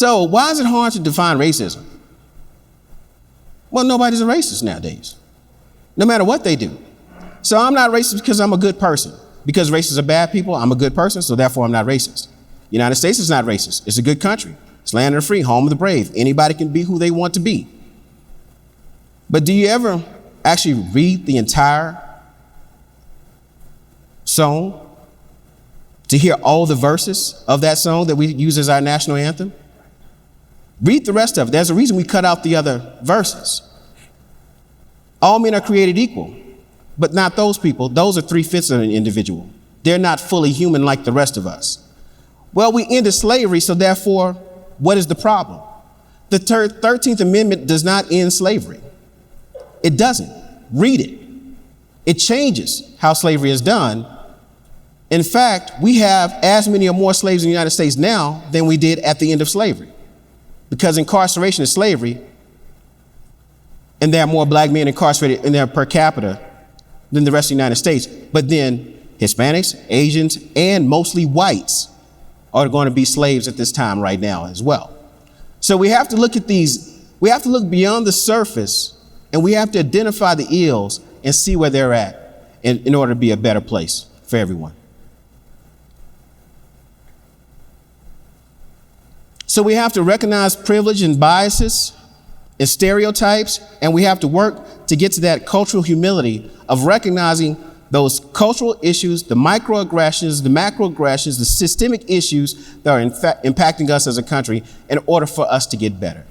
So why is it hard to define racism? Well, nobody's a racist nowadays, no matter what they do. So I'm not racist because I'm a good person. Because racists are bad people, I'm a good person, so therefore I'm not racist. The United States is not racist. It's a good country. It's land of the free, home of the brave. Anybody can be who they want to be. But do you ever actually read the entire song to hear all the verses of that song that we use as our national anthem? Read the rest of it. There's a reason we cut out the other verses. All men are created equal, but not those people. Those are 3/5 of an individual. They're not fully human like the rest of us. Well, we ended slavery, so therefore, what is the problem? The 13th Amendment does not end slavery. It doesn't. Read it. It changes how slavery is done. In fact, we have as many or more slaves in the United States now than we did at the end of slavery. Because incarceration is slavery, and there are more black men incarcerated in there per capita than the rest of the United States. But then Hispanics, Asians, and mostly whites are going to be slaves at this time right now as well. So we have to look at these, we have to look beyond the surface, and we have to identify the ills and see where they're at in order to be a better place for everyone. So we have to recognize privilege and biases and stereotypes, and we have to work to get to that cultural humility of recognizing those cultural issues, the microaggressions, the macroaggressions, the systemic issues that are in fact impacting us as a country in order for us to get better.